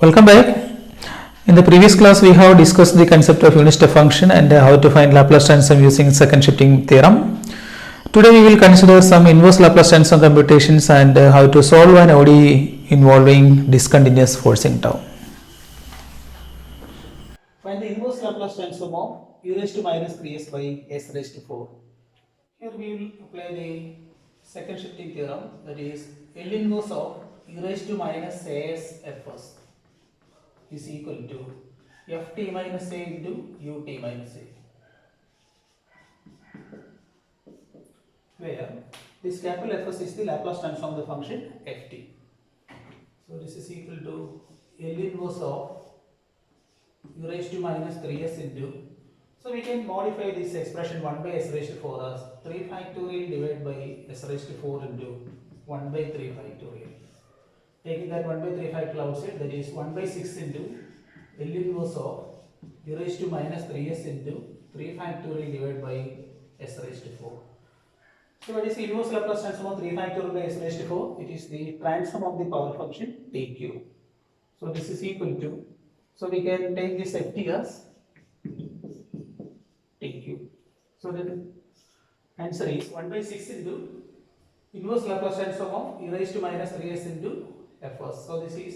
Welcome back. In the previous class, we have discussed the concept of unit step function and how to find Laplace transform using second shifting theorem. Today, we will consider some inverse Laplace transform computations and how to solve an ODE involving discontinuous forcing tau. Find the inverse Laplace transform of e raised to minus 3s by s raised to 4. Here we will apply the second shifting theorem, that is L inverse of e raised to minus as fs is equal to ft minus a into ut minus a, where this capital Fs is the Laplace transform of the function ft. So this is equal to L inverse of e raised to minus 3s into, so we can modify this expression 1 by s raised to 4 as 3 factorial divided by s raised to 4 into 1 by 3 factorial. Taking that 1 by 3 factorial outside, that is 1 by 6 into L inverse of e raised to minus 3s into 3 factorial divided by s raised to 4. So what is the inverse Laplace transform of 3 factorial by s raised to 4? It is the transform of the power function tq. So this is equal to, so we can take this ft as tq. So the answer is 1 by 6 into inverse Laplace transform of e raised to minus 3s into fs. So this is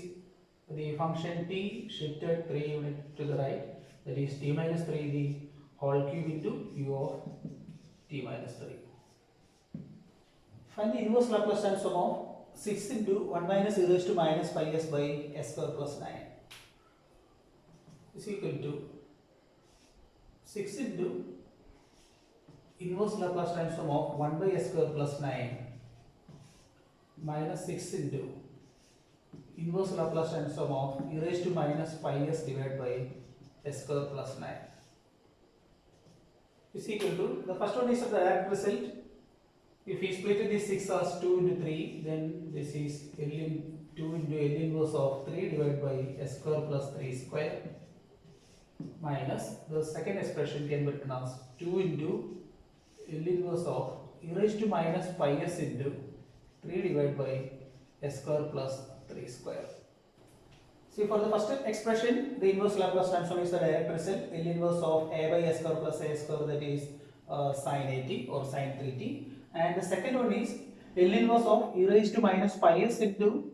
the function t shifted 3 unit to the right, that is t minus 3 the whole cube into u of t minus 3. Find the inverse Laplace transform of 6 into 1 minus e raised to minus pi s by s square plus 9 is equal to 6 into inverse Laplace transform of 1 by s square plus 9 minus 6 into inverse Laplace transform of e raised to minus pi s divided by s square plus 9 is equal to, the first one is the direct result. If we split this 6 as 2 into 3, then this is L in 2 into L inverse of 3 divided by s square plus 3 square minus the second expression can be written as 2 into L inverse of e raised to minus pi s into 3 divided by s square plus 3 square. See, for the first expression, the inverse Laplace transform is the direct result, L inverse of a by s square plus a square, that is sin at or sin 3t. And the second one is L inverse of e raised to minus pi s into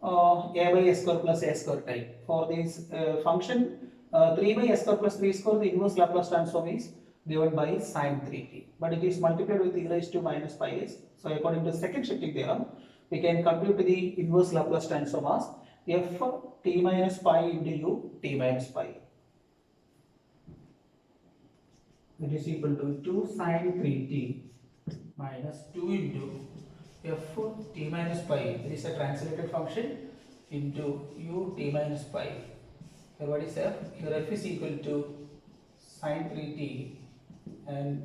a by s square plus a square type. For this function 3 by s square plus 3 square, the inverse Laplace transform is given by sin 3t, but it is multiplied with e raised to minus pi s. So according to second shifting theorem, we can compute the inverse Laplace transform as f t minus pi into u t minus pi. That is equal to 2 sin 3t minus 2 into f t minus pi, that is a translated function, into u t minus pi. Here what is f? Here f is equal to sin 3t, and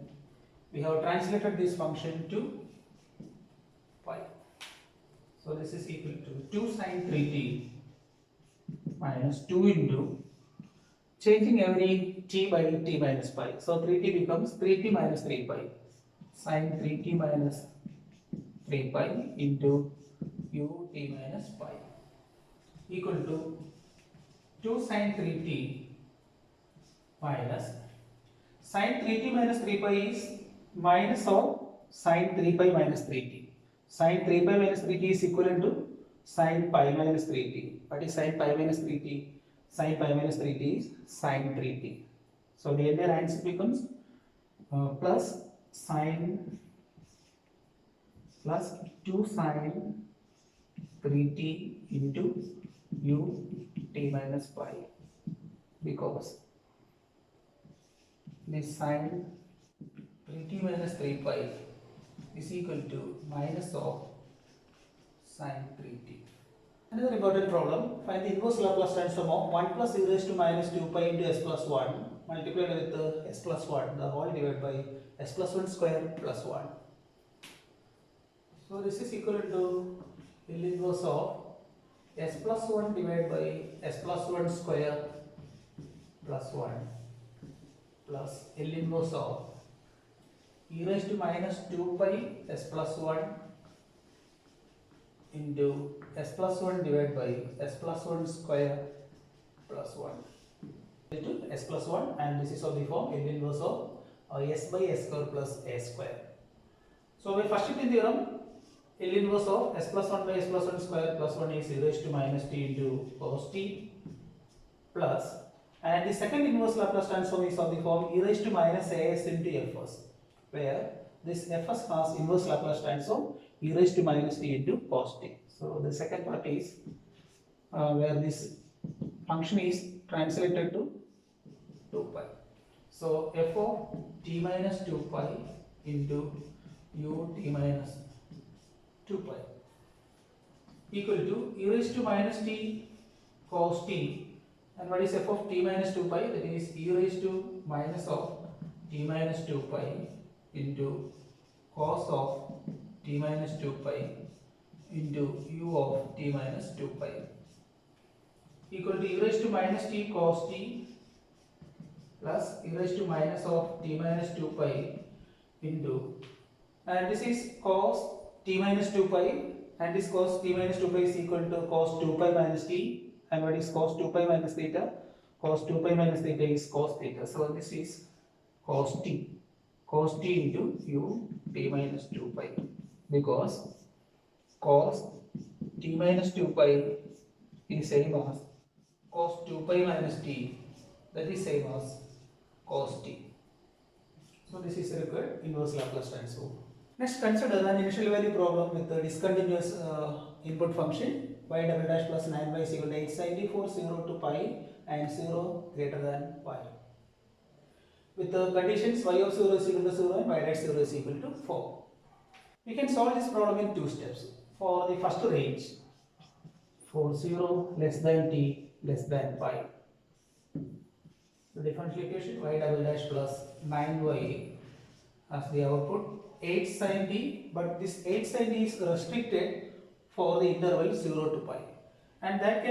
we have translated this function to pi. So this is equal to 2 sin 3t minus 2 into, changing every t by t minus pi. So 3t becomes 3t minus 3 pi. Sin 3t minus 3 pi into u t minus pi equal to 2 sin 3t minus sin 3t minus 3 pi is minus of sin 3 pi minus 3t. Sin 3 pi minus 3t is equivalent to sin pi minus 3t. What is sin pi minus 3t? Sin pi minus 3t is sin 3t. So the entire answer becomes plus sin plus 2 sin 3t into u t minus pi, because this sin 3t minus 3 pi is equal to minus of sin 3t. Another important problem, find the inverse Laplace transform of 1 plus e raised to minus 2 pi into s plus 1 multiplied with the s plus 1, the whole divided by s plus 1 square plus 1. So this is equal to L inverse of s plus 1 divided by s plus 1 square plus 1 plus L inverse of e raised to minus 2 pi s plus 1 into s plus 1 divided by s plus 1 square plus 1 into s plus 1, and this is of the form L inverse of s by s square plus a square. So by first shifting theorem, L inverse of s plus 1 by s plus 1 square plus 1 is e raised to minus t into cos t plus, and the second inverse Laplace transform is of the form e raised to minus as into fs, where this fs has inverse Laplace transform e raised to minus t into cos t. So the second part is where this function is translated to 2 pi. So f of t minus 2 pi into u t minus 2 pi equal to e raised to minus t cos t, and what is f of t minus 2 pi? That is e raised to minus of t minus 2 pi into cos of t minus 2 pi into u of t minus 2 pi equal to e raised to minus t cos t plus e raised to minus of t minus 2 pi into, and this is cos t minus 2 pi, and this cos t minus 2 pi is equal to cos 2 pi minus t, and what is cos 2 pi minus theta? Cos 2 pi minus theta is cos theta. So this is cos t into u t minus 2 pi, because cos t minus 2 pi is same as cos 2 pi minus t, that is same as cos t. So this is a required inverse Laplace transform. Next, consider an initial value problem with a discontinuous input function y double dash plus 9y is equal to 8 sin t for 0 to pi and 0 greater than pi, with the conditions y of 0 is equal to 0 and y dash 0 is equal to 4. We can solve this problem in two steps. For the first range, for 0 less than t less than pi, the differential equation y double dash plus 9y as the output 8 sin t, but this 8 sin t is restricted for the interval 0 to pi, and that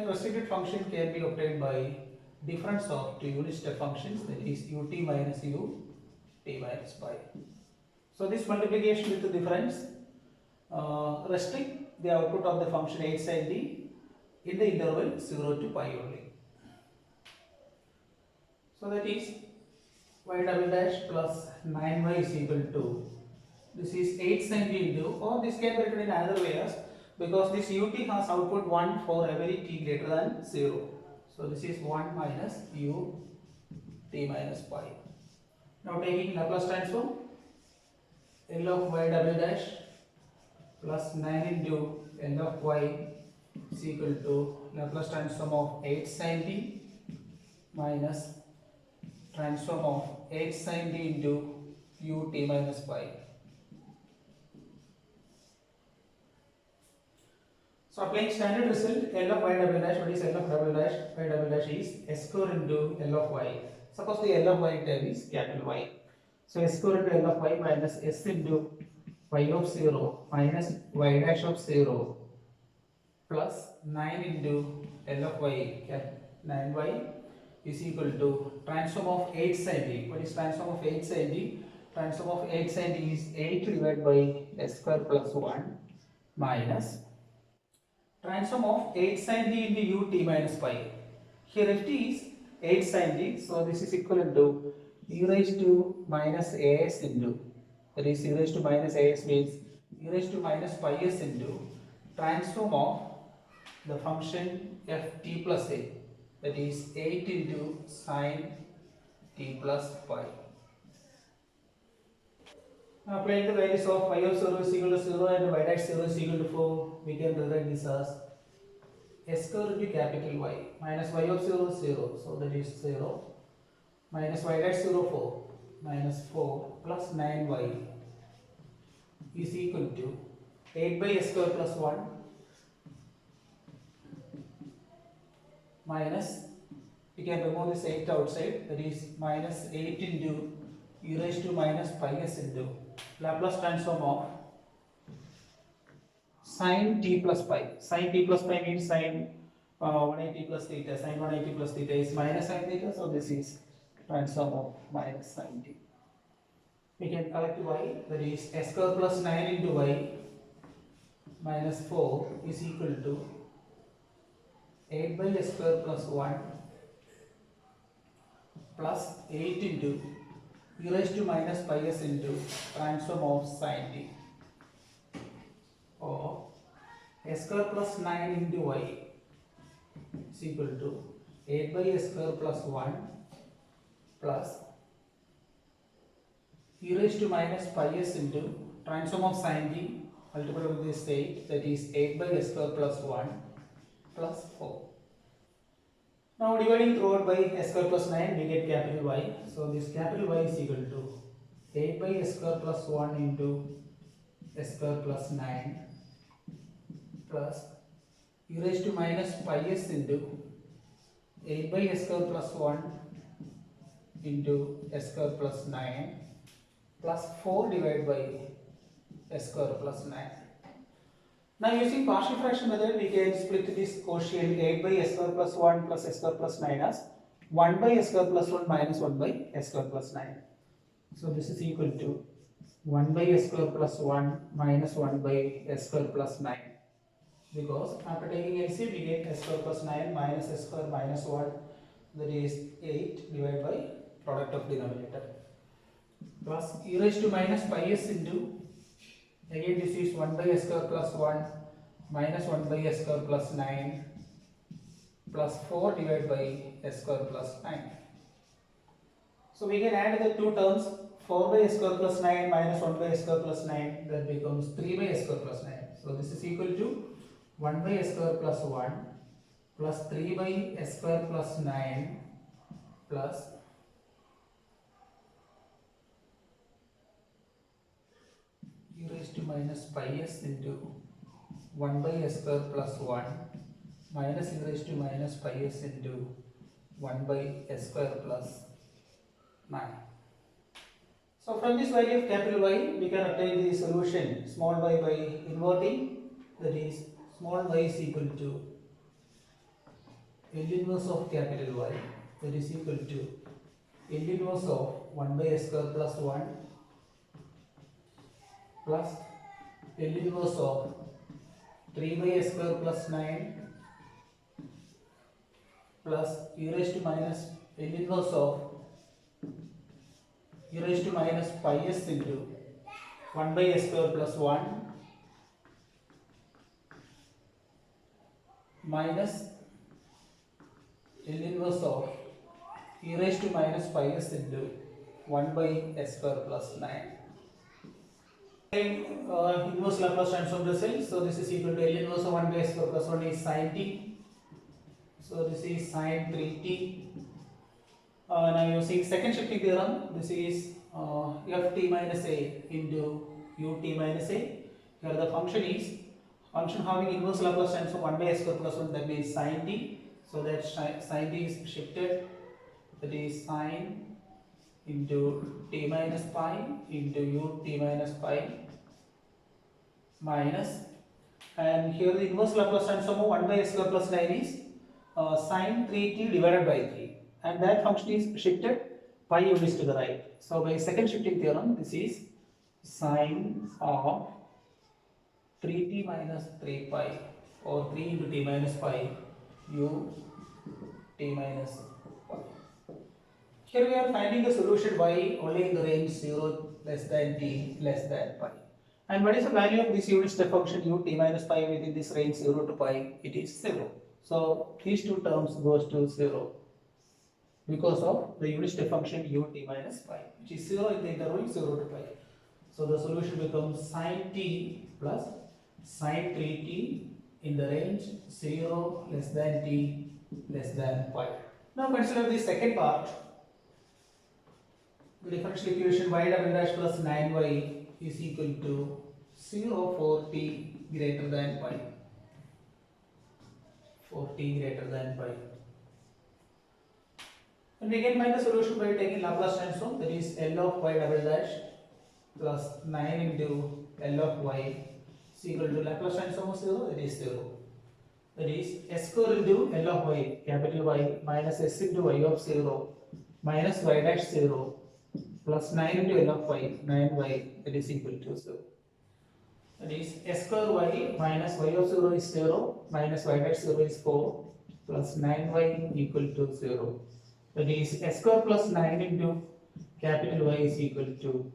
restricted function can be obtained by difference of two unit step functions, that is ut minus u t minus pi. So this multiplication with the difference restrict the output of the function 8 sin t in the interval 0 to pi only. So that is y double dash plus 9y is equal to, this is 8 sin t into, or this can be written in another way as, because this ut has output 1 for every t greater than 0. So this is 1 minus u t minus pi. Now taking Laplace transform, L of y double dash plus 9 into L of y is equal to Laplace transform of 8 sin t minus transform of 8 sin t into u t minus pi. So applying standard result, L of y double dash, what is L of double dash? Y double dash is s square into L of y. Suppose the L of y term is capital Y. So s square into L of y minus s into y of 0 minus y dash of 0 plus 9 into L of y, 9y is equal to transform of 8 sin t. What is transform of 8 sin t? Transform of 8 sin t is 8 divided by s square plus 1 minus transform of 8 sin t into u t minus pi. Here f t is 8 sin t, so this is equivalent to e raised to minus as into, that is e raised to minus as means e raised to minus pi s into transform of the function f t plus a, that is 8 into sin t plus pi. Now applying the values of y of 0 is equal to 0 and y dash 0 is equal to 4, we can rewrite this as s square into capital Y minus y of 0 is 0, so that is 0 minus y dash 0 4 minus 4 plus 9y is equal to 8 by s square plus 1 minus, we can remove this 8 outside, that is minus 8 into e raised to minus pi s into Laplace transform of sin t plus pi. Sin t plus pi means sin 180 plus theta. Sin 180 plus theta is minus sin theta, so this is transform of minus sin t. We can collect y, that is s square plus 9 into y minus 4 is equal to 8 by s square plus 1 plus 8 into e raised to minus pi s into transform of sin t, or s square plus 9 into y is equal to 8 by s square plus 1 plus e raised to minus pi s into transform of sin t multiplied with this 8, that is 8 by s square plus 1 plus 4. Now dividing throughout by s square plus 9, we get capital Y. So this capital Y is equal to 8 by s square plus 1 into s square plus 9 plus e raised to minus pi s into 8 by s square plus 1 into s square plus 9 plus 4 divided by s square plus 9. Now using partial fraction method, we can split this quotient 8 by s square plus 1 plus s square plus 9 as 1 by s square plus 1 minus 1 by s square plus 9. So this is equal to 1 by s square plus 1 minus 1 by s square plus 9. Because after taking LCM, we get s square plus 9 minus s square minus 1, that is 8 divided by product of denominator, plus e raised to minus pi s into, again this is 1 by s square plus 1 minus 1 by s square plus 9 plus 4 divided by s square plus 9. So we can add the two terms, 4 by s square plus 9 minus 1 by s square plus 9, that becomes 3 by s square plus 9. So this is equal to 1 by s square plus 1 plus 3 by s square plus 9 plus e raised to minus pi s into 1 by s square plus 1 minus e raised to minus pi s into 1 by s square plus 9. So from this value of capital Y, we can obtain the solution small y by inverting, that is small y is equal to L inverse of capital Y, that is equal to L inverse of 1 by s square plus 1 plus L inverse of 3 by s square plus 9 plus e raised to minus L inverse of e raised to minus pi s into 1 by s square plus 1 minus L inverse of e raised to minus pi s into 1 by s square plus 9. Inverse Laplace transform result. So this is equal to L inverse of 1 by s square plus 1 is sin t. So this is sin 3t. Now using second shifting theorem, this is ft minus a into ut minus a. Here the function is function having inverse Laplace transform 1 by s square plus 1, that means sin t. So that sin t is shifted, that is sin into t minus pi into ut minus pi minus, and here the inverse Laplace transform of 1 by s square plus 9 is sin 3t divided by 3, and that function is shifted pi units to the right. So by second shifting theorem, this is sin of 3t minus 3 pi, or 3 into t minus pi u t minus pi. Here we are finding the solution y only in the range 0 less than t less than pi. And what is the value of this unit step function u t minus pi within this range 0 to pi? It is 0. So these two terms goes to 0 because of the unit step function u t minus pi, which is 0 in the interval 0 to pi. So the solution becomes sin t plus sin 3t in the range 0 less than t less than pi. Now consider the second part. The differential equation y double dash plus 9y is equal to 0 for t greater than pi. For t greater than pi. And we can find the solution by taking Laplace transform, that is L of y double dash plus 9 into L of y is equal to Laplace transform of 0, that is 0. That is s square into L of y, capital Y, minus s into y of 0 minus y dash 0 plus 9 into L of y, 9y, that is equal to 0. That is s square y minus y of 0 is 0 minus y dash 0 is 4 plus 9y equal to 0. That is s square plus 9 into capital Y is equal to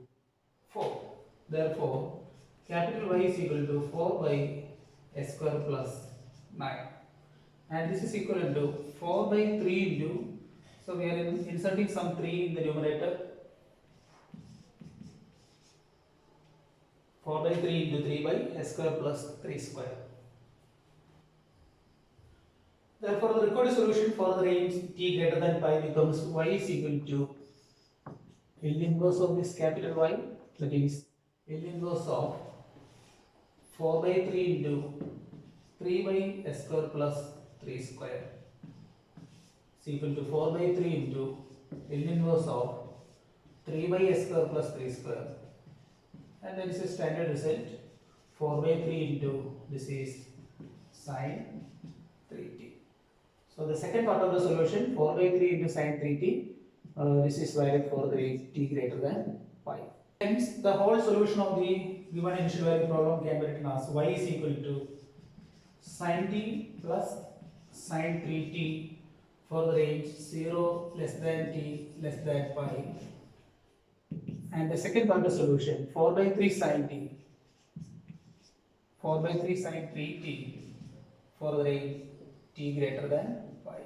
4. Therefore, capital Y is equal to 4 by s square plus 9. And this is equal to 4 by 3 into, so we are inserting some 3 in the numerator. 4 by 3 into 3 by s square plus 3 square. Therefore, the required solution for the range t greater than pi becomes y is equal to L inverse of this capital Y, that is L inverse of 4 by 3 into 3 by s square plus 3 square is equal to 4 by 3 into L inverse of 3 by s square plus 3 square, and then this is standard result 4 by 3 into this is sine 3t. So the second part of the solution 4 by 3 into sine 3t, this is valid for the range t greater than pi. Hence the whole solution of the given initial value problem can be written as y is equal to sine t plus sine 3t for the range 0 less than t less than pi. And the second part of the solution 4 by 3 sine t, 4 by 3 sine 3t for the range t greater than pi.